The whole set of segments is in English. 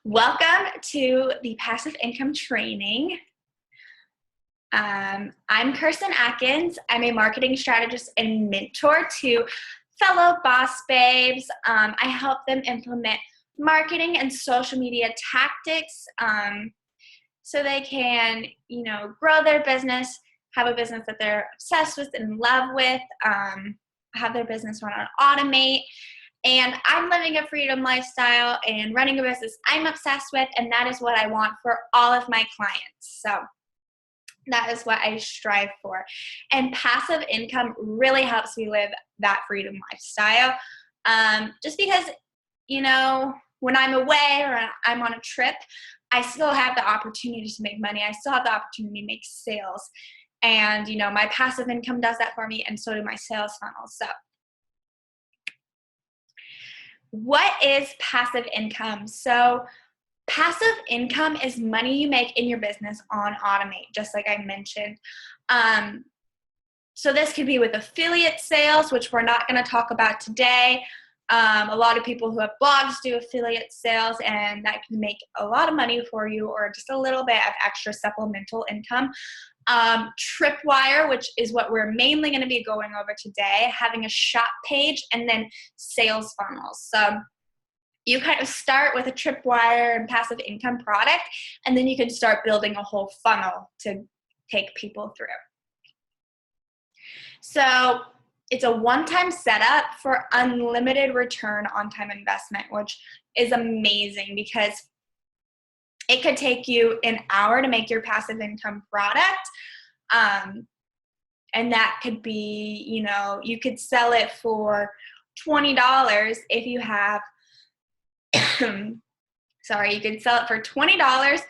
Welcome to the Passive Income Training. I'm Kirsten Atkins. I'm a marketing strategist and mentor to fellow boss babes. I help them implement marketing and social media tactics so they can, grow their business, have a business that they're obsessed with and in love with, have their business run on automate. And I'm living a freedom lifestyle and running a business I'm obsessed with, and that is what I want for all of my clients. So that is what I strive for. And passive income really helps me live that freedom lifestyle. Just because, when I'm away or I'm on a trip, I still have the opportunity to make money. I still have the opportunity to make sales. And, my passive income does that for me, and so do my sales funnels. So what is passive income? So passive income is money you make in your business on automate, just like I mentioned. So this could be with affiliate sales, which we're not going to talk about today. A lot of people who have blogs do affiliate sales, and that can make a lot of money for you, or just a little bit of extra supplemental income. Tripwire, which is what we're mainly going to be going over today, having a shop page, and then sales funnels. So you kind of start with a Tripwire and passive income product, and then you can start building a whole funnel to take people through. So it's a one-time setup for unlimited return on time investment, which is amazing because it could take you an hour to make your passive income product. And that could be, you could sell it for $20 if you have, you could sell it for $20.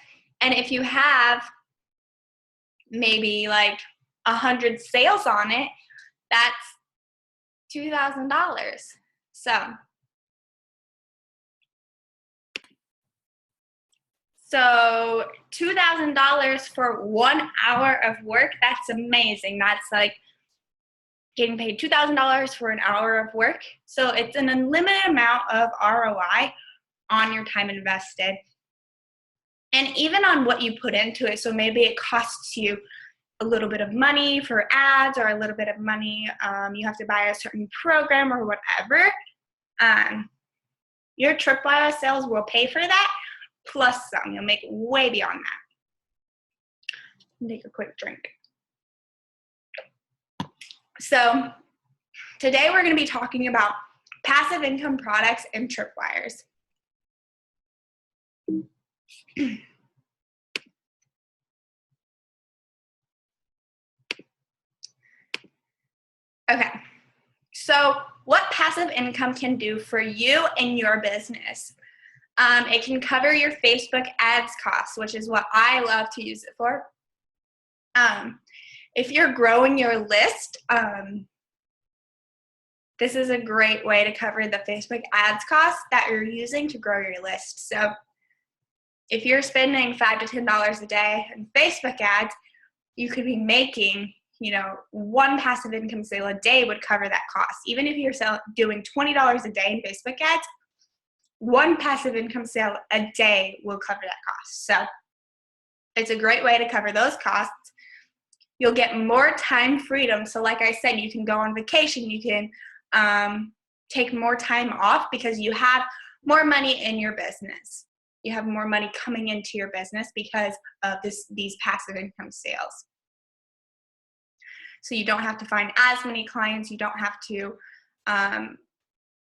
And if you have maybe like 100 sales on it, that's $2,000. So $2,000 for 1 hour of work, that's amazing. That's like getting paid $2,000 for an hour of work. So it's an unlimited amount of ROI on your time invested. And even on what you put into it. So maybe it costs you a little bit of money for ads, or a little bit of money, you have to buy a certain program or whatever. Your Tripwire sales will pay for that, plus some. You'll make way beyond that. Take a quick drink. So today we're going to be talking about passive income products and Tripwires. Okay, so what passive income can do for you and your business? It can cover your Facebook ads costs, which is what I love to use it for. If you're growing your list, this is a great way to cover the Facebook ads costs that you're using to grow your list. So if you're spending $5 to $10 a day in Facebook ads, you could be making, one passive income sale a day would cover that cost. Even if you're doing $20 a day in Facebook ads, one passive income sale a day will cover that cost. So it's a great way to cover those costs. You'll get more time freedom. So like I said, you can go on vacation. You can take more time off because you have more money in your business. You have more money coming into your business because of these passive income sales. So you don't have to find as many clients. You don't have to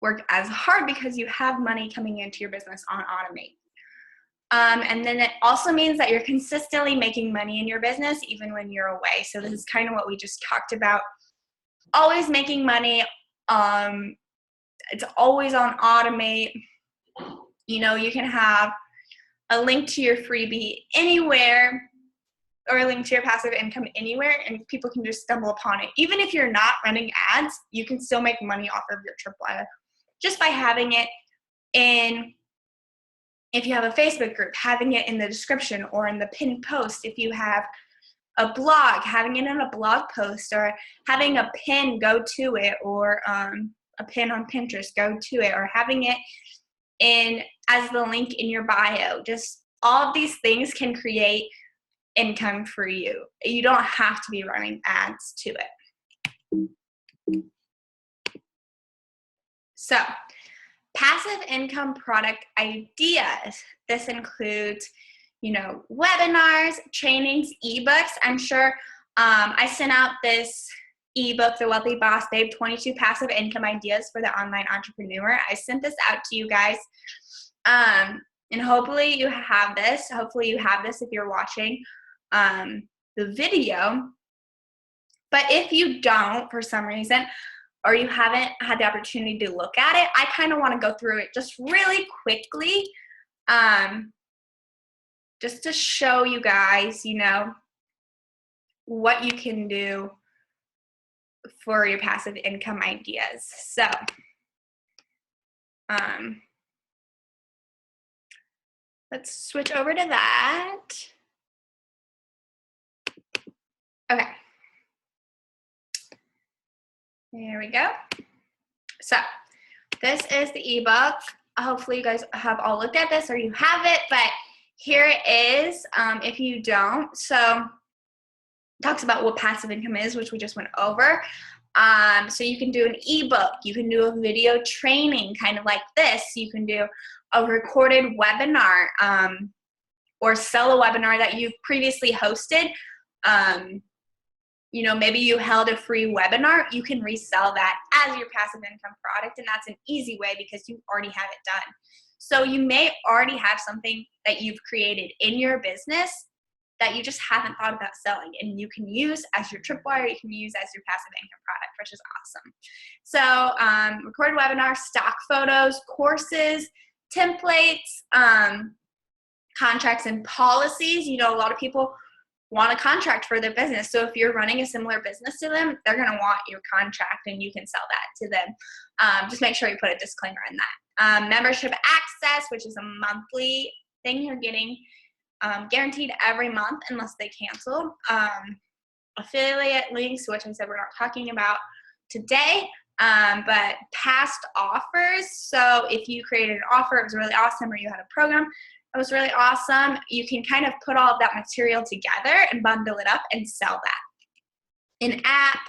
work as hard because you have money coming into your business on automate. And then it also means that you're consistently making money in your business even when you're away. So this is kind of what we just talked about. Always making money. It's always on automate. You can have a link to your freebie anywhere, or a link to your passive income anywhere, and people can just stumble upon it. Even if you're not running ads, you can still make money off of your Tripwire just by having it in, if you have a Facebook group, having it in the description or in the pinned post. If you have a blog, having it in a blog post, or having a pin go to it, or a pin on Pinterest go to it, or having it as the link in your bio. Just all of these things can create income for you. You don't have to be running ads to it. So, passive income product ideas. This includes, webinars, trainings, ebooks. I'm sure I sent out this ebook, The Wealthy Boss Babe, 22 Passive Income Ideas for the Online Entrepreneur. I sent this out to you guys. And hopefully you have this. Hopefully you have this if you're watching the video. But if you don't, for some reason, or you haven't had the opportunity to look at it, I kind of want to go through it just really quickly, just to show you guys, what you can do for your passive income ideas. So, let's switch over to that. Okay. There we go. So this is the ebook. Hopefully you guys have all looked at this or you have it, but here it is if you don't. So it talks about what passive income is, which we just went over. So you can do an ebook, you can do a video training kind of like this, you can do a recorded webinar or sell a webinar that you've previously hosted. Maybe you held a free webinar, you can resell that as your passive income product, and that's an easy way because you already have it done. So you may already have something that you've created in your business that you just haven't thought about selling, and you can use as your tripwire, you can use as your passive income product, which is awesome. So recorded webinars, stock photos, courses, templates, contracts and policies. A lot of people want a contract for their business. So if you're running a similar business to them, they're going to want your contract and you can sell that to them. Just make sure you put a disclaimer in that. Membership access, which is a monthly thing you're getting guaranteed every month unless they cancel. Affiliate links, which I said we're not talking about today, but past offers. So if you created an offer, it was really awesome, or you had a program, it was really awesome, you can kind of put all of that material together and bundle it up and sell that. An app,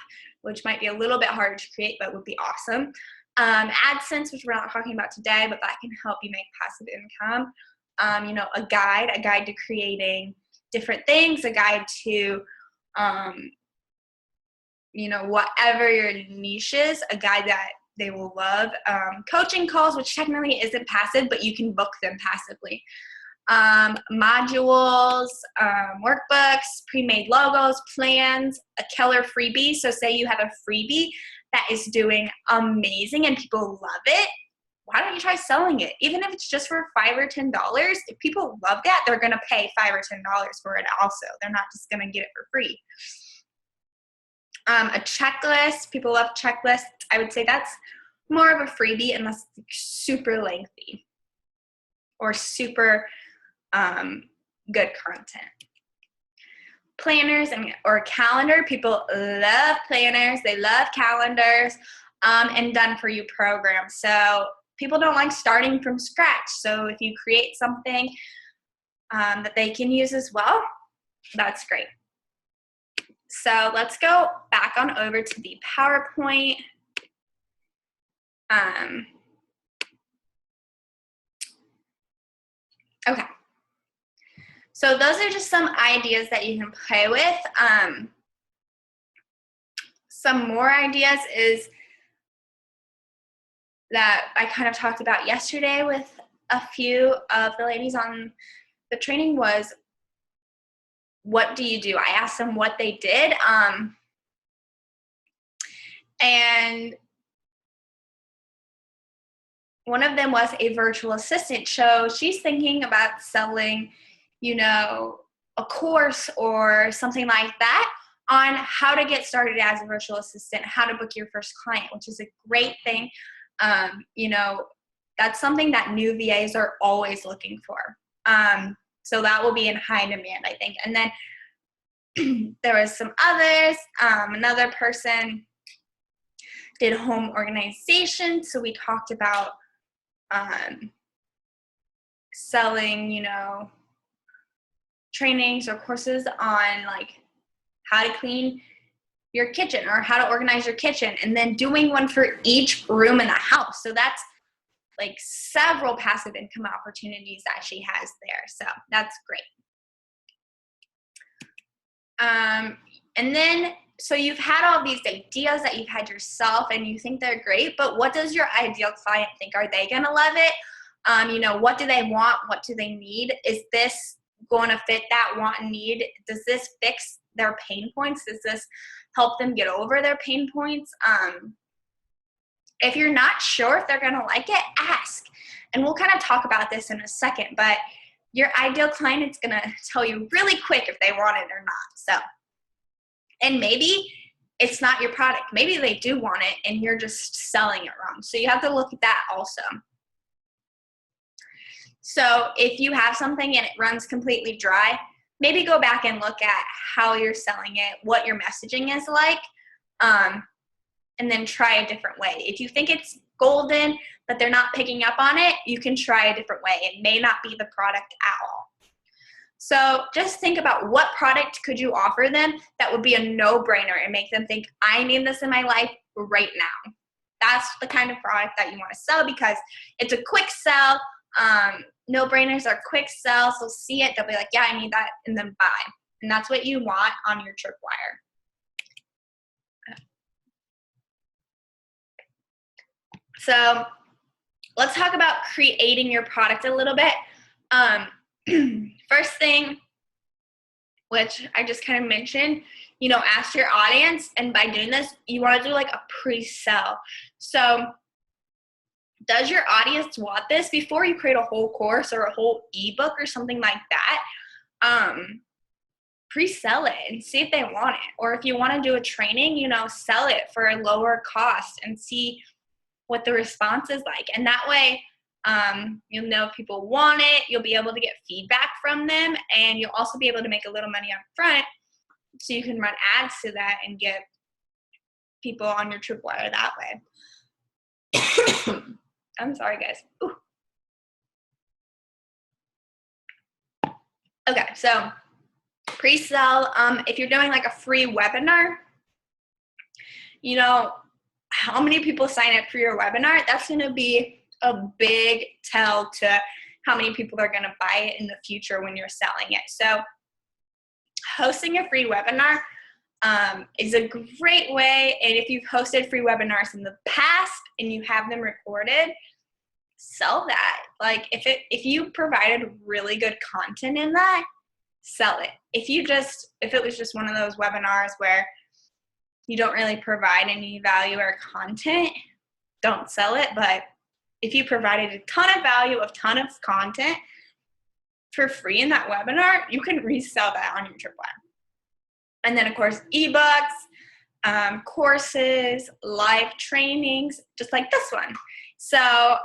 which might be a little bit harder to create, but would be awesome. AdSense, which we're not talking about today, but that can help you make passive income. A guide to creating different things, a guide to, whatever your niche is, a guide that they will love. Coaching calls, which technically isn't passive, but you can book them passively. Modules, workbooks, pre-made logos, plans, a killer freebie. So say you have a freebie that is doing amazing and people love it. Why don't you try selling it? Even if it's just for $5 or $10, if people love that, they're going to pay $5 or $10 for it also. They're not just going to get it for free. A checklist. People love checklists. I would say that's more of a freebie unless it's super lengthy or super good content. Planners or calendar. People love planners. They love calendars and done for you programs. So people don't like starting from scratch. So if you create something that they can use as well, that's great. So let's go back on over to the PowerPoint. Okay. So those are just some ideas that you can play with. Some more ideas is that I kind of talked about yesterday with a few of the ladies on the training was, what do you do? I asked them what they did. And one of them was a virtual assistant. So she's thinking about selling, a course or something like that on how to get started as a virtual assistant, how to book your first client, which is a great thing. That's something that new VAs are always looking for. So that will be in high demand, I think. And then there was some others. Another person did home organization. So we talked about selling, trainings or courses on like how to clean your kitchen or how to organize your kitchen, and then doing one for each room in the house. So that's like several passive income opportunities that she has there. So that's great. And then, so you've had all these ideas that you've had yourself and you think they're great, but what does your ideal client think? Are they going to love it? What do they want? What do they need? Is this going to fit that want and need? Does this fix their pain points? Does this help them get over their pain points? If you're not sure if they're going to like it, ask. And we'll kind of talk about this in a second, but your ideal client is going to tell you really quick if they want it or not. So, and maybe it's not your product. Maybe they do want it and you're just selling it wrong. So you have to look at that also. So if you have something and it runs completely dry, maybe go back and look at how you're selling it, what your messaging is like, and then try a different way. If you think it's golden, but they're not picking up on it, you can try a different way. It may not be the product at all. So just think about what product could you offer them that would be a no-brainer and make them think, I need this in my life right now. That's the kind of product that you want to sell because it's a quick sell. No-brainers are quick sells. They'll see it. They'll be like, yeah, I need that, and then buy. And that's what you want on your tripwire. So let's talk about creating your product a little bit. First thing, which I just kind of mentioned, ask your audience, and by doing this, you want to do like a pre-sell. So does your audience want this? Before you create a whole course or a whole ebook or something like that, pre-sell it and see if they want it. Or if you want to do a training, sell it for a lower cost and see what the response is like. And that way, you'll know if people want it, you'll be able to get feedback from them, and you'll also be able to make a little money up front so you can run ads to that and get people on your tripwire that way. I'm sorry, guys. Ooh. Okay, so pre-sell, if you're doing like a free webinar, how many people sign up for your webinar? That's going to be a big tell to how many people are going to buy it in the future when you're selling it. So hosting a free webinar is a great way. And if you've hosted free webinars in the past and you have them recorded, sell that. Like if you provided really good content in that, sell it. If it was just one of those webinars where you don't really provide any value or content, don't sell it. But if you provided a ton of value, a ton of content for free in that webinar, you can resell that on your tripwire. And then, of course, ebooks, courses, live trainings, just like this one. So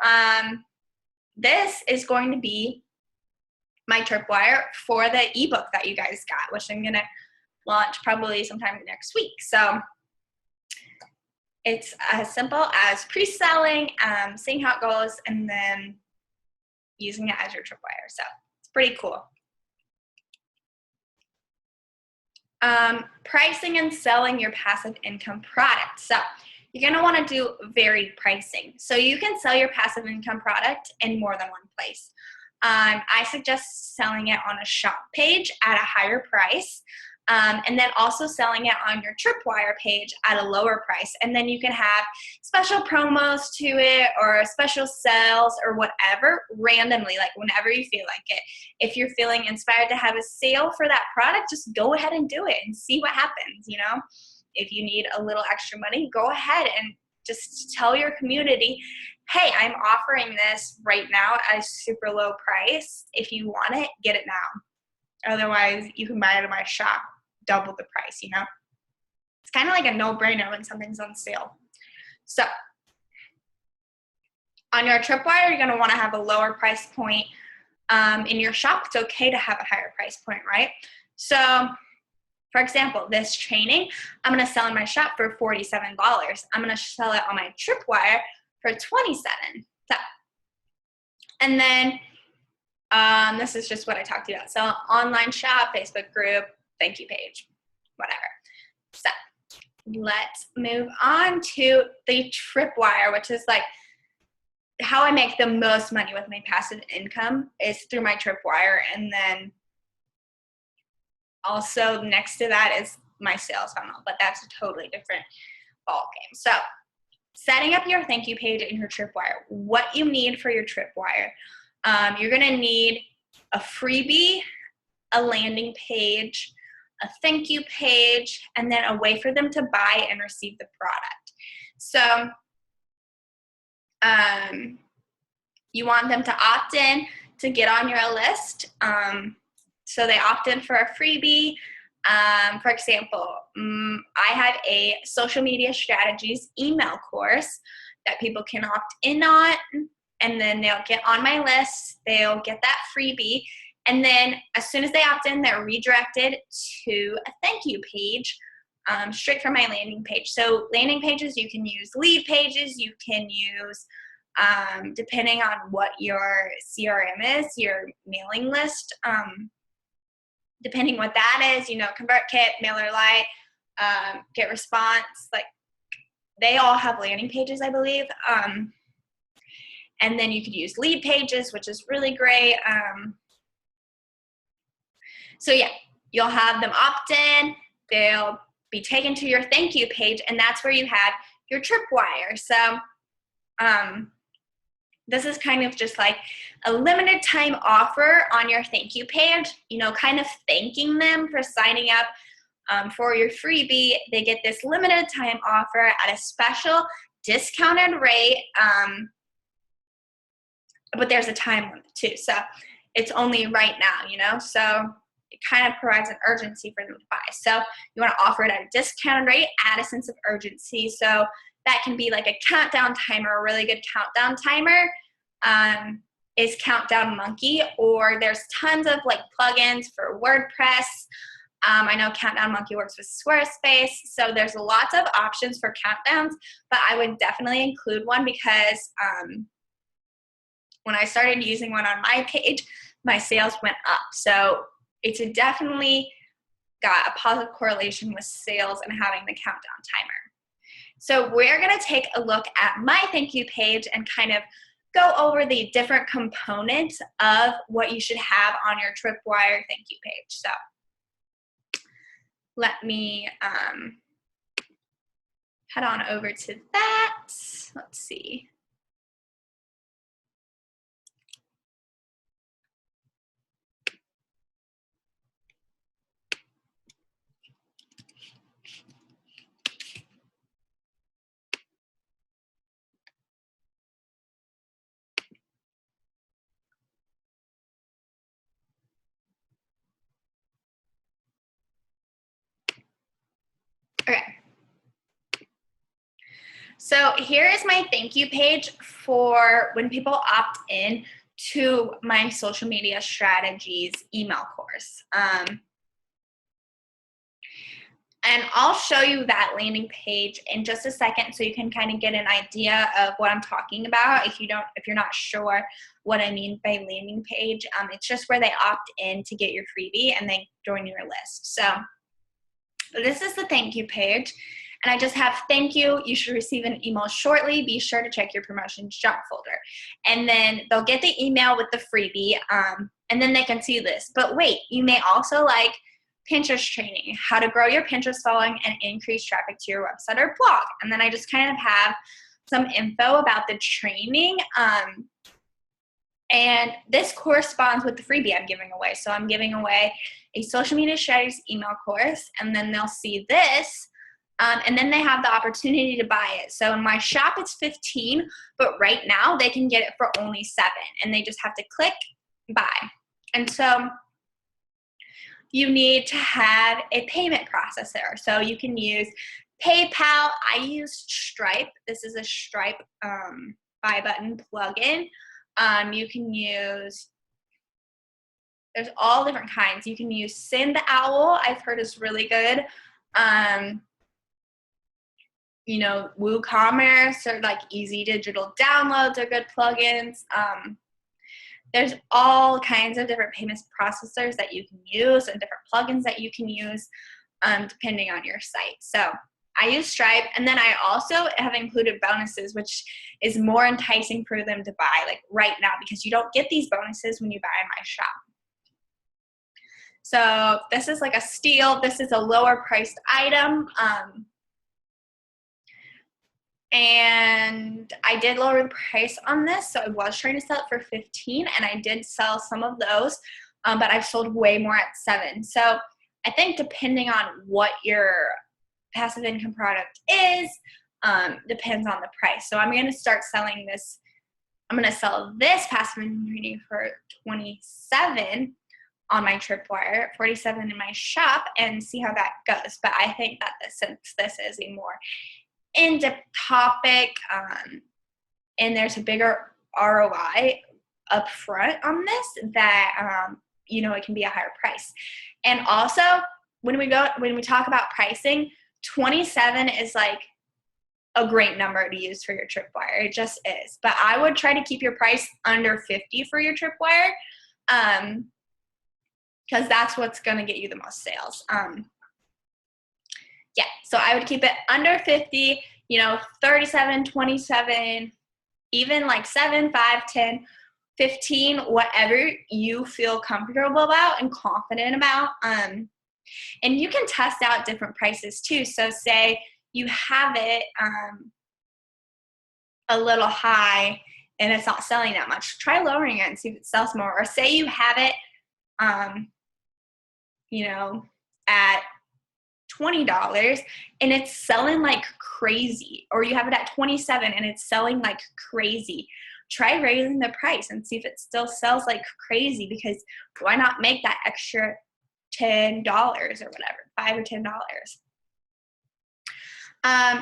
this is going to be my tripwire for the ebook that you guys got, which I'm going to launch probably sometime next week. So it's as simple as pre-selling, seeing how it goes, and then using it as your tripwire. So it's pretty cool. Pricing and selling your passive income product. So you're going to want to do varied pricing. So you can sell your passive income product in more than one place. I suggest selling it on a shop page at a higher price. And then also selling it on your tripwire page at a lower price. And then you can have special promos to it or special sales or whatever randomly, like whenever you feel like it. If you're feeling inspired to have a sale for that product, just go ahead and do it and see what happens, If you need a little extra money, go ahead and just tell your community, hey, I'm offering this right now at a super low price. If you want it, get it now. Otherwise, you can buy it at my shop, double the price, It's kind of like a no-brainer when something's on sale. So on your tripwire, you're going to want to have a lower price point. In your shop, it's okay to have a higher price point, right? So for example, this training, I'm going to sell in my shop for $47. I'm going to sell it on my tripwire for $27. So, and then This is just what I talked about. So online shop, Facebook group, thank you page, whatever. So let's move on to the Tripwire, which is like how I make the most money with my passive income is through my Tripwire. And then also next to that is my sales funnel, but that's a totally different ball game. So setting up your thank you page in your Tripwire, what you need for your Tripwire. You're gonna need a freebie, a landing page, a thank you page, and then a way for them to buy and receive the product. So you want them to opt in to get on your list. So they opt in for a freebie. For example, I have a social media strategies email course that people can opt in on, and then they'll get on my list, they'll get that freebie, and then as soon as they opt in, they're redirected to a thank you page straight from my landing page. So landing pages, you can use lead pages, you can use, depending on what your CRM is, your mailing list, depending what that is, ConvertKit, MailerLite, GetResponse, like they all have landing pages, I believe. And then you could use lead pages, which is really great. So yeah, you'll have them opt in, they'll be taken to your thank you page, and that's where you have your Tripwire. So this is kind of just like a limited time offer on your thank you page, kind of thanking them for signing up for your freebie. They get this limited time offer at a special discounted rate, but there's a time limit too. So it's only right now, so it kind of provides an urgency for them to buy. So you want to offer it at a discounted rate, add a sense of urgency. So that can be like a countdown timer. A really good countdown timer is Countdown Monkey, or there's tons of like plugins for WordPress. I know Countdown Monkey works with Squarespace, so there's lots of options for countdowns, but I would definitely include one because when I started using one on my page, my sales went up. So it's definitely got a positive correlation with sales and having the countdown timer. So we're gonna take a look at my thank you page and kind of go over the different components of what you should have on your Tripwire thank you page. So let me head on over to that. Let's see. Okay. So here is my thank you page for when people opt in to my social media strategies email course. And I'll show you that landing page in just a second so you can kind of get an idea of what I'm talking about if you're not sure what I mean by landing page. It's just where they opt in to get your freebie and they join your list. So this is the thank you page. And I just have thank you. You should receive an email shortly. Be sure to check your promotions junk folder. And then they'll get the email with the freebie, and then they can see this. But wait, you may also like Pinterest training, how to grow your Pinterest following and increase traffic to your website or blog. And then I just kind of have some info about the training. And this corresponds with the freebie I'm giving away. So I'm giving away a social media strategies email course, and then they'll see this. And then they have the opportunity to buy it. So in my shop, it's $15, but right now they can get it for only $7, and they just have to click buy. And so you need to have a payment processor. So you can use PayPal. I use Stripe. This is a Stripe buy button plugin. You can use, there's all different kinds. You can use SendOwl, I've heard is really good. WooCommerce or like Easy Digital Downloads are good plugins. There's all kinds of different payments processors that you can use and different plugins that you can use depending on your site. So I use Stripe, and then I also have included bonuses, which is more enticing for them to buy like right now, because you don't get these bonuses when you buy in my shop. So this is like a steal. This is a lower priced item. And I did lower the price on this. So I was trying to sell it for 15, and I did sell some of those, but I've sold way more at 7. So I think depending on what your passive income product is, depends on the price. So I'm going to start selling this. I'm going to sell this passive income training for 27 on my Tripwire, 47 in my shop, and see how that goes. But I think that since this is a more in-depth topic, and there's a bigger ROI up front on this, that it can be a higher price. And also, when we talk about pricing, 27 is like a great number to use for your Tripwire. It just is. But I would try to keep your price under 50 for your Tripwire, because that's what's going to get you the most sales. Yeah, so I would keep it under 50, 37, 27, even like 7, 5, 10, 15, whatever you feel comfortable about and confident about. And you can test out different prices too. So say you have it a little high and it's not selling that much. Try lowering it and see if it sells more. Or say you have it, at $20 and it's selling like crazy, or you have it at 27 and it's selling like crazy. Try raising the price and see if it still sells like crazy, because why not make that extra $10 or whatever, $5 or $10.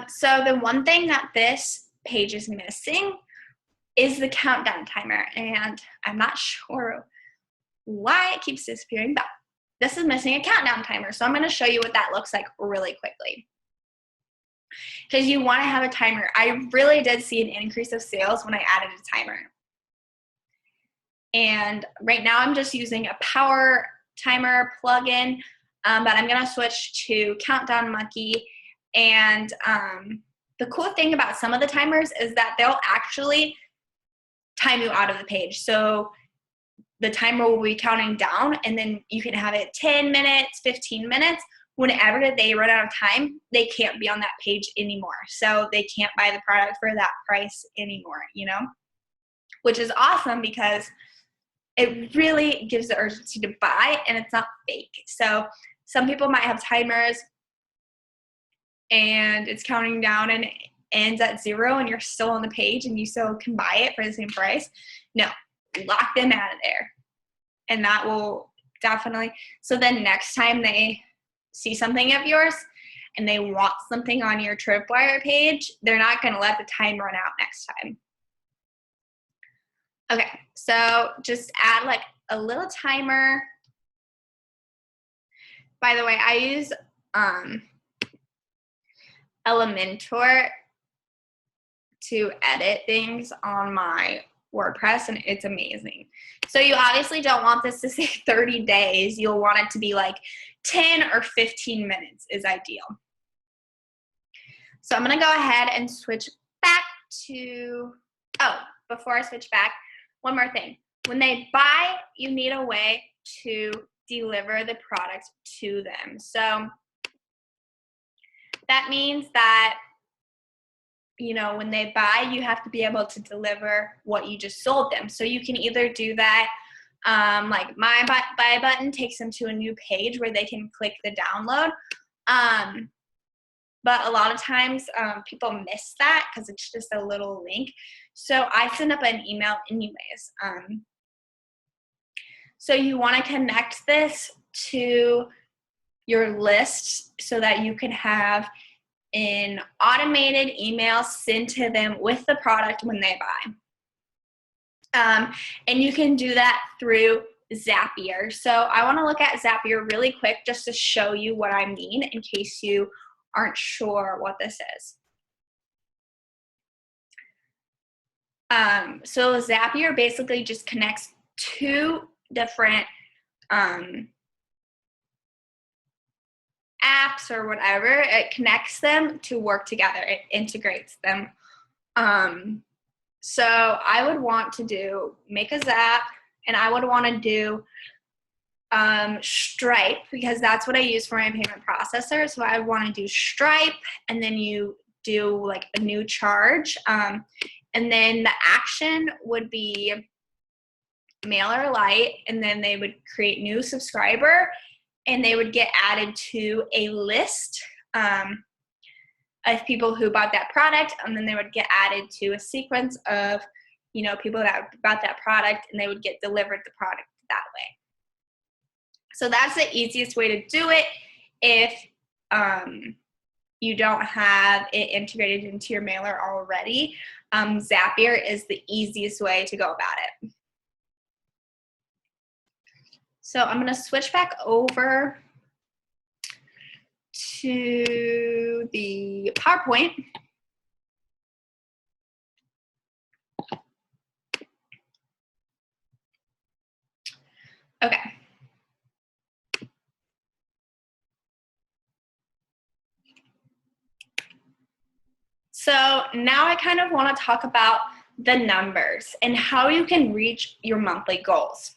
So the one thing that this page is missing is the countdown timer, and I'm not sure why it keeps disappearing, but this is missing a countdown timer. So I'm going to show you what that looks like really quickly, because you want to have a timer. I really did see an increase of sales when I added a timer. And right now I'm just using a power timer plugin, but I'm going to switch to Countdown Monkey. And the cool thing about some of the timers is that they'll actually time you out of the page. So the timer will be counting down, and then you can have it 10 minutes, 15 minutes. Whenever they run out of time, they can't be on that page anymore. So they can't buy the product for that price anymore, which is awesome, because it really gives the urgency to buy, and it's not fake. So some people might have timers and it's counting down and it ends at 0 and you're still on the page and you still can buy it for the same price. No, lock them out of there. And that will definitely, so then next time they see something of yours and they want something on your Tripwire page, they're not going to let the time run out next time. Okay, so just add like a little timer. By the way, I use Elementor to edit things on my WordPress, and it's amazing. So you obviously don't want this to say 30 days. You'll want it to be like 10 or 15 minutes is ideal. So I'm going to go ahead and switch back to, before I switch back, one more thing. When they buy, you need a way to deliver the product to them. So that means that, when they buy, you have to be able to deliver what you just sold them. So you can either do that, like my buy button takes them to a new page where they can click the download. But a lot of times people miss that because it's just a little link. So I send up an email anyways. So you want to connect this to your list so that you can have an automated email sent to them with the product when they buy. And you can do that through Zapier. So I want to look at Zapier really quick just to show you what I mean in case you aren't sure what this is. So Zapier basically just connects two different apps or whatever. It connects them to work together. It integrates them. So I would want to make a Zap, and I would want to do Stripe, because that's what I use for my payment processor. So I want to do Stripe, and then you do like a new charge. And then the action would be MailerLite, and then they would create new subscriber, and they would get added to a list of people who bought that product, and then they would get added to a sequence of, you know, people that bought that product, and they would get delivered the product that way. So that's the easiest way to do it if you don't have it integrated into your mailer already. Zapier is the easiest way to go about it. So I'm going to switch back over to the PowerPoint. Okay. So now I kind of want to talk about the numbers and how you can reach your monthly goals.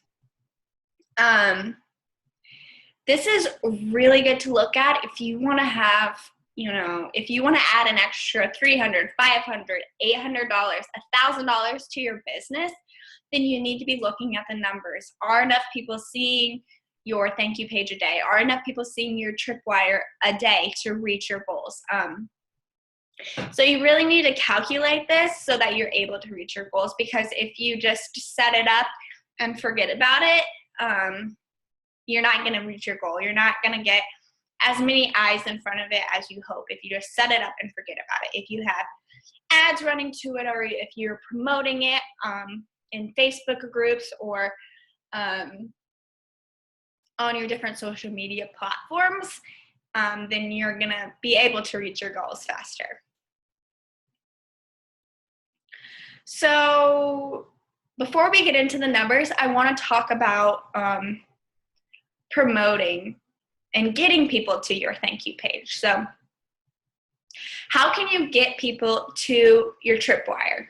This is really good to look at if you want to have, you know, if you want to add an extra $300, $500, $800, $1,000 to your business, then you need to be looking at the numbers. Are enough people seeing your thank you page a day? Are enough people seeing your Tripwire a day to reach your goals? So you really need to calculate this so that you're able to reach your goals, because if you just set it up and forget about it, you're not going to reach your goal. You're not going to get as many eyes in front of it as you hope if you just set it up and forget about it. If you have ads running to it, or if you're promoting it in Facebook groups or on your different social media platforms, then you're going to be able to reach your goals faster. So before we get into the numbers, I want to talk about promoting and getting people to your thank you page. So how can you get people to your Tripwire?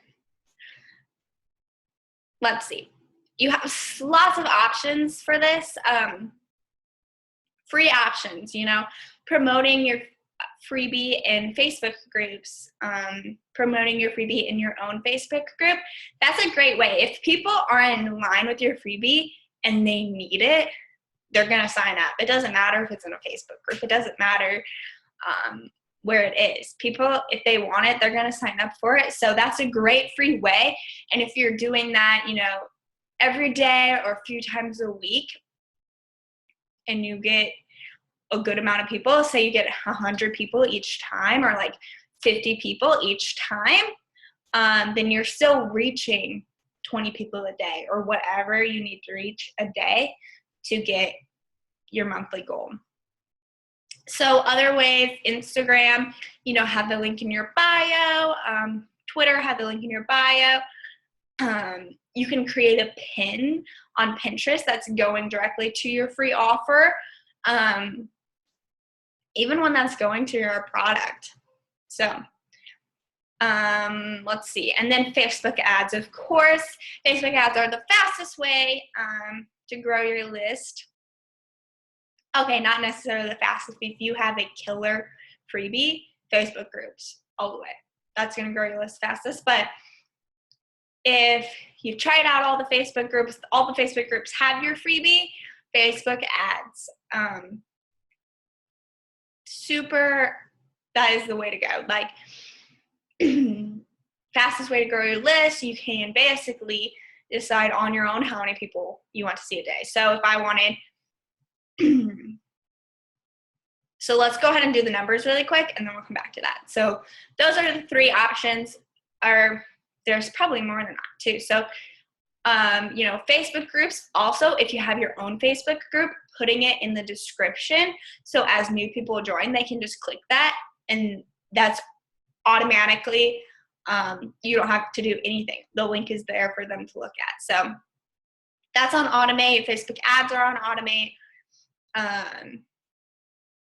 Let's see. You have lots of options for this. Free options, you know, promoting your freebie in Facebook groups, promoting your freebie in your own Facebook group. That's a great way. If people are in line with your freebie and they need it, they're going to sign up. It doesn't matter if it's in a Facebook group. It doesn't matter where it is. People, if they want it, they're going to sign up for it. So that's a great free way. And if you're doing that, you know, every day or a few times a week, and you get a good amount of people, say you get 100 people each time, or like 50 people each time, then you're still reaching 20 people a day, or whatever you need to reach a day to get your monthly goal. So other ways, Instagram, you know, have the link in your bio. Twitter, have the link in your bio. You can create a pin on Pinterest that's going directly to your free offer, even one that's going to your product. So let's see. And then Facebook ads, of course. Facebook ads are the fastest way to grow your list. Okay, not necessarily the fastest. If you have a killer freebie, Facebook groups all the way. That's going to grow your list fastest. But if you've tried out all the Facebook groups have your freebie, Facebook ads. That is the way to go. Like, fastest way to grow your list, you can basically decide on your own how many people you want to see a day. So if I wanted, so let's go ahead and do the numbers really quick, and then we'll come back to that. So those are the three options. There's probably more than that too. So, you know, Facebook groups, also, if you have your own Facebook group, putting it in the description. So as new people join, they can just click that, and that's automatically, you don't have to do anything. The link is there for them to look at. So That's on automate. Facebook ads are on automate.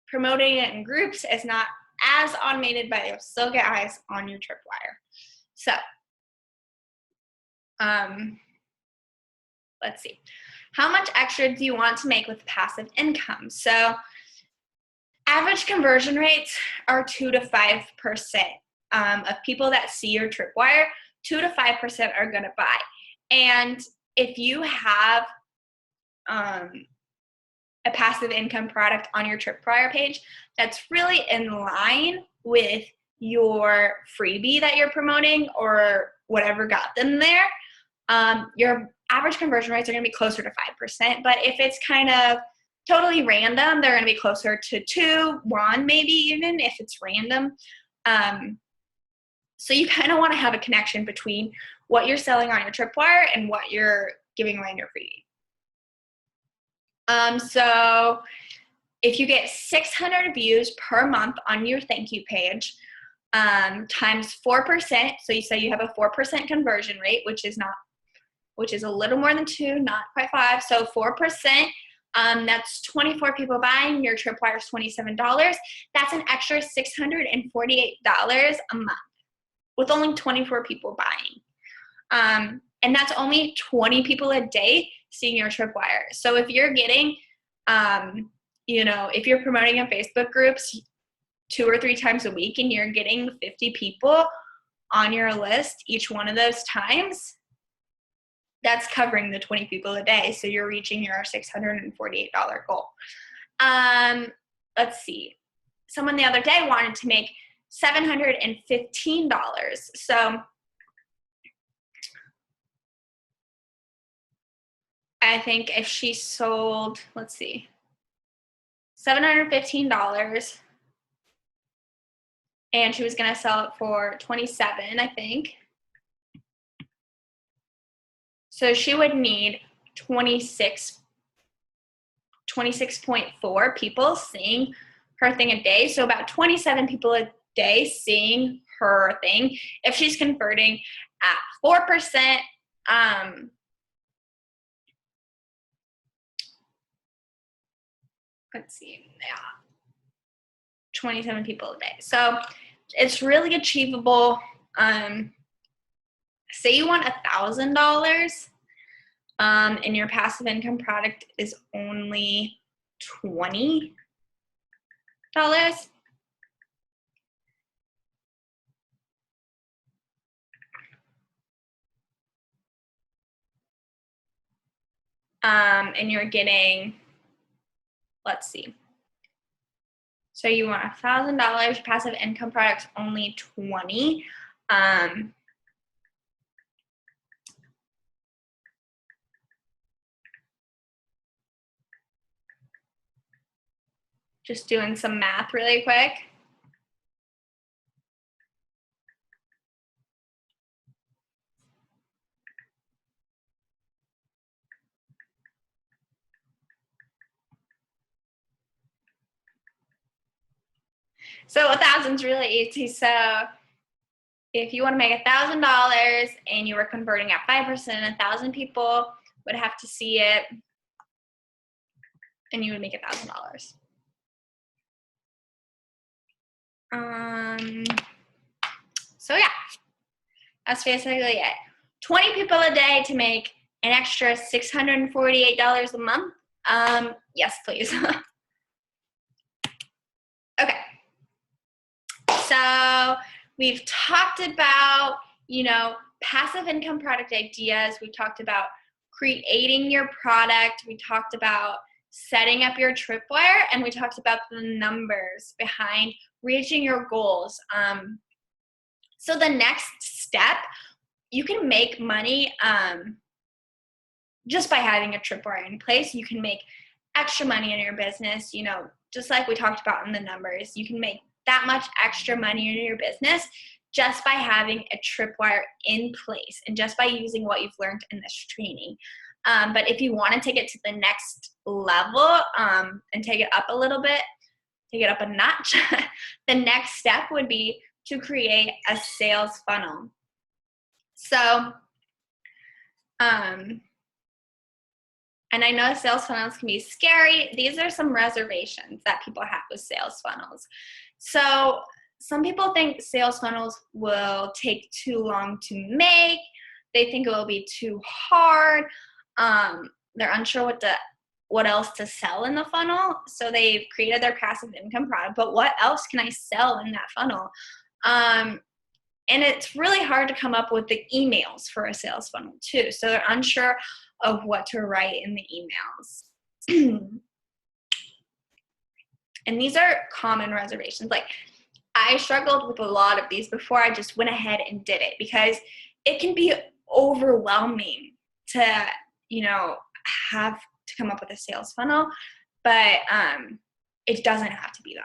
Promoting it in groups is not as automated, but you'll still get eyes on your tripwire. So, let's see. How much extra do you want to make with passive income? So, average conversion rates are 2 to 5% of people that see your tripwire. 2 to 5% are going to buy. And if you have a passive income product on your tripwire page that's really in line with your freebie that you're promoting or whatever got them there, your average conversion rates are going to be closer to 5%. But if it's kind of totally random, they're going to be closer to 2, 1, maybe even if it's random. So you kind of want to have a connection between what you're selling on your tripwire and what you're giving away in your freebie. So if you get 600 views per month on your thank you page, times 4%, so you say you have a 4% conversion rate, which is a little more than 2, not quite 5, so 4%, that's 24 people buying, your tripwire is $27. That's an extra $648 a month with only 24 people buying. And that's only 20 people a day seeing your tripwire. So if you're getting, if you're promoting in Facebook groups 2 or 3 times a week and you're getting 50 people on your list each one of those times, that's covering the 20 people a day. So you're reaching your $648 goal. Let's see. Someone the other day wanted to make $715. So I think if she sold, let's see, $715 and she was going to sell it for $27, I think. So she would need 26.4 people seeing her thing a day. So about 27 people a day seeing her thing. If she's converting at 4%, let's see, 27 people a day. So it's really achievable. Say you want $1,000 and your passive income product is only $20. And you're getting, let's see. So you want $1,000, passive income products only 20. Just doing some math really quick. So 1,000's really easy. So if you want to make $1,000 and you were converting at 5%, 1,000 people would have to see it, and you would make $1,000. So yeah, that's basically it. 20 people a day to make an extra $648 a month. Yes, please. Okay. So we've talked about, passive income product ideas. We talked about creating your product. We talked about setting up your tripwire, and we talked about the numbers behind reaching your goals. So the next step, you can make money just by having a tripwire in place. You can make extra money in your business, just like we talked about in the numbers. You can make that much extra money in your business just by having a tripwire in place and just by using what you've learned in this training. But if you want to take it to the next level and take it up a little bit, take it up a notch, the next step would be to create a sales funnel. So And I know sales funnels can be scary. These are some reservations that people have with sales funnels. So some people think sales funnels will take too long to make. They think it will be too hard. They're unsure what else to sell in the funnel. So they've created their passive income product, but what else can I sell in that funnel? And it's really hard to come up with the emails for a sales funnel too. So they're unsure of what to write in the emails. And these are common reservations. Like, I struggled with a lot of these before I just went ahead and did it, because it can be overwhelming to, have to come up with a sales funnel, but it doesn't have to be that